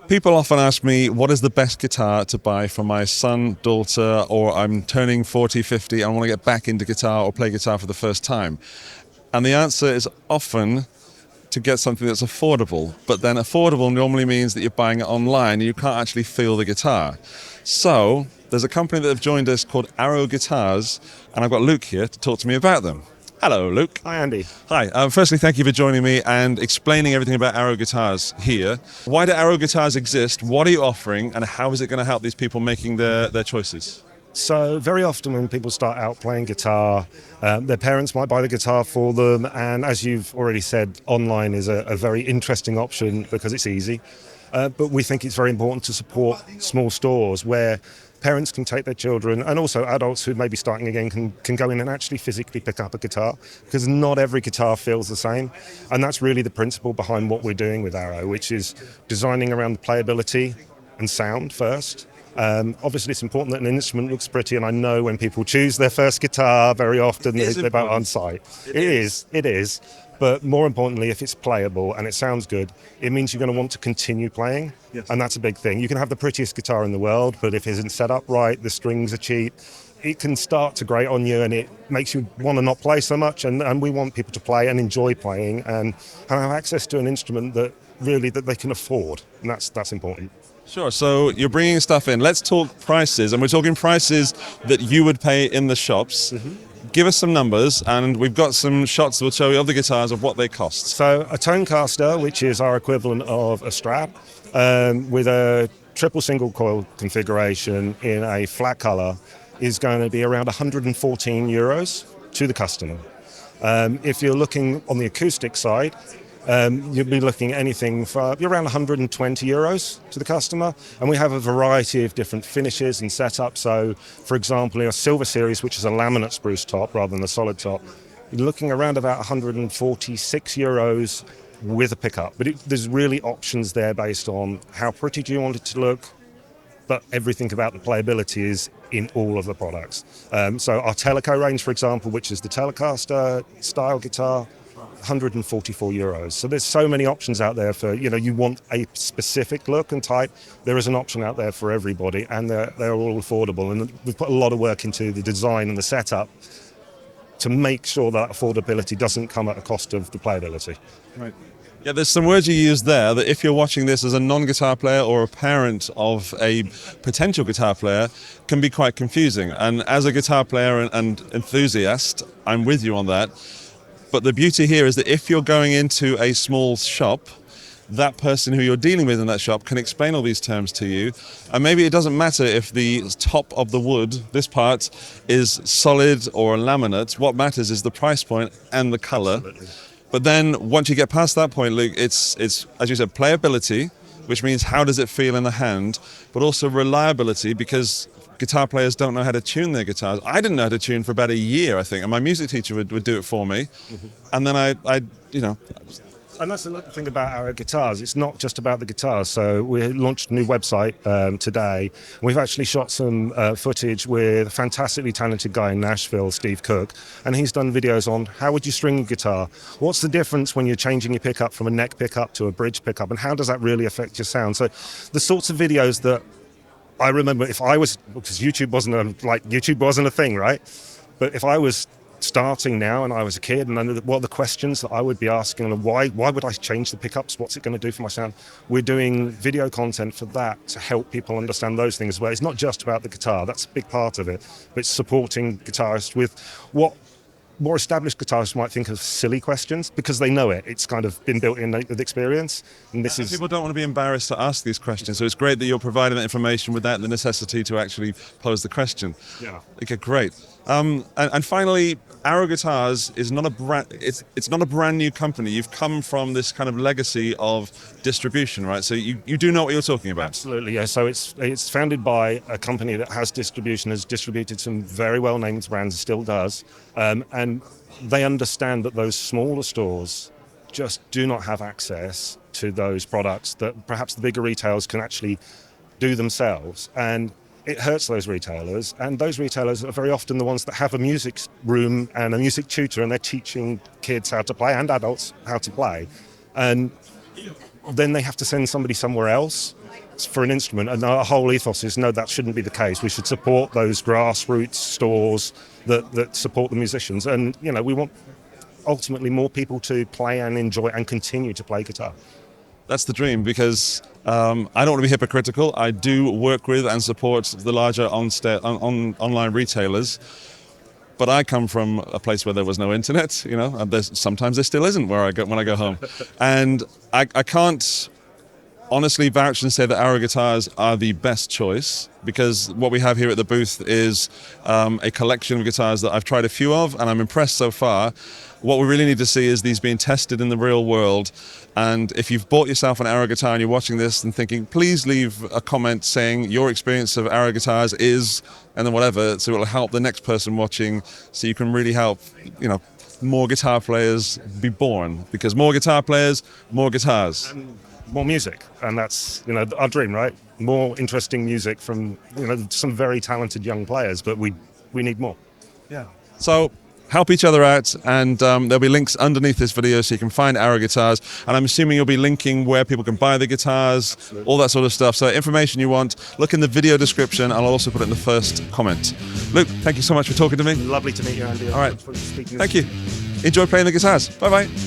People often ask me, what is the best guitar to buy for my son, daughter, or I'm turning 40, 50, and I want to get back into guitar or play guitar for the first time. And the answer is often to get something that's affordable. But then affordable normally means that you're buying it online and you can't actually feel the guitar. So there's a company that have joined us called 𝗬𝗓𝗪𝗧, and I've got Luke here to talk to me about them. Hello, Luke. Hi, Andy. Hi. Firstly, thank you for joining me and explaining everything about 𝗬𝗓𝗪𝗧 here. Why do 𝗬𝗓𝗪𝗧 exist? What are you offering? And how is it going to help these people making their choices? So very often when people start out playing guitar, their parents might buy the guitar for them. And as you've already said, online is a very interesting option because it's easy. But we think it's very important to support small stores where parents can take their children, and also adults who may be starting again can go in and actually physically pick up a guitar, because not every guitar feels the same. And that's really the principle behind what we're doing with 𝗬𝗓𝗪𝗧, which is designing around the playability and sound first. Obviously it's important that an instrument looks pretty, and I know when people choose their first guitar, very often they're about on site. It is. But more importantly, if it's playable and it sounds good, it means you're going to want to continue playing. Yes. And that's a big thing. You can have the prettiest guitar in the world, but if it isn't set up right, the strings are cheap, it can start to grate on you and it makes you want to not play so much. And we want people to play and enjoy playing and have access to an instrument that they can afford. And that's important. Sure, so you're bringing stuff in. Let's talk prices, and we're talking prices that you would pay in the shops. Mm-hmm. Give us some numbers, and we've got some shots that will show you of the guitars of what they cost. So a Tonecaster, which is our equivalent of a Strat, with a triple single coil configuration in a flat colour, is going to be around €114 to the customer. If you're looking on the acoustic side, you'll be looking at anything for around €120 to the customer, and we have a variety of different finishes and setups. So, for example, in a silver series, which is a laminate spruce top rather than a solid top, you're looking around about €146 with a pickup. But there's really options there based on how pretty do you want it to look, but everything about the playability is in all of the products. So our 𝙬𝙀 range, for example, which is the Tonecaster style guitar, €144. So there's so many options out there for, you want a specific look and type. There is an option out there for everybody, and they're all affordable. And we've put a lot of work into the design and the setup to make sure that affordability doesn't come at a cost of the playability. Right. Yeah, there's some words you used there that if you're watching this as a non-guitar player or a parent of a potential guitar player can be quite confusing. And as a guitar player and enthusiast, I'm with you on that. But the beauty here is that if you're going into a small shop, that person who you're dealing with in that shop can explain all these terms to you. And maybe it doesn't matter if the top of the wood, this part, is solid or laminate. What matters is the price point and the color. Absolutely. But then once you get past that point, Luke, it's as you said, playability, which means how does it feel in the hand, but also reliability, because guitar players don't know how to tune their guitars. I didn't know how to tune for about a year, I think, and my music teacher would do it for me. Mm-hmm. And then I. And that's the thing about our guitars. It's not just about the guitars. So we launched a new website today. We've actually shot some footage with a fantastically talented guy in Nashville, Steve Cook, and he's done videos on how would you string a guitar? What's the difference when you're changing your pickup from a neck pickup to a bridge pickup, and how does that really affect your sound? So the sorts of videos that I remember, because YouTube wasn't a thing, right? But if I was starting now and I was a kid, and what are the questions that I would be asking, and why would I change the pickups? What's it going to do for my sound? We're doing video content for that to help people understand those things as well. It's not just about the guitar, that's a big part of it, but it's supporting guitarists with what more established guitarists might think of silly questions, because they know it. It's kind of been built in with experience. And people don't want to be embarrassed to ask these questions, so it's great that you're providing that information without the necessity to actually pose the question. Yeah. Okay, great. And finally, 𝗬𝗓𝗪𝗧 is not a brand. It's not a brand new company. You've come from this kind of legacy of distribution, right? So you do know what you're talking about. Absolutely, yeah. So it's founded by a company that has distributed some very well-named brands, still does, and they understand that those smaller stores just do not have access to those products that perhaps the bigger retailers can actually do themselves, and it hurts those retailers, and those retailers are very often the ones that have a music room and a music tutor, and they're teaching kids how to play and adults how to play, and then they have to send somebody somewhere else for an instrument, and our whole ethos is no, that shouldn't be the case. We should support those grassroots stores that support the musicians, and we want ultimately more people to play and enjoy and continue to play guitar. That's the dream, because I don't want to be hypocritical. I do work with and support the larger online retailers, but I come from a place where there was no internet. And sometimes there still isn't when I go home, and I can't honestly vouch and say that our guitars are the best choice, because what we have here at the booth is a collection of guitars that I've tried a few of, and I'm impressed so far. What we really need to see is these being tested in the real world. And if you've bought yourself an Arrow guitar and you're watching this and thinking, please leave a comment saying your experience of Arrow guitars is, and then whatever, so it'll help the next person watching, so you can really help, more guitar players be born. Because more guitar players, more guitars. More music, and that's our dream, right? More interesting music from some very talented young players, but we need more. Yeah. So help each other out, and there'll be links underneath this video so you can find Arrow guitars, and I'm assuming you'll be linking where people can buy the guitars. Absolutely. All that sort of stuff. So information you want, look in the video description, and I'll also put it in the first comment. Luke, thank you so much for talking to me. Lovely to meet you, Andy. All right. Thank you. Enjoy playing the guitars. Bye bye.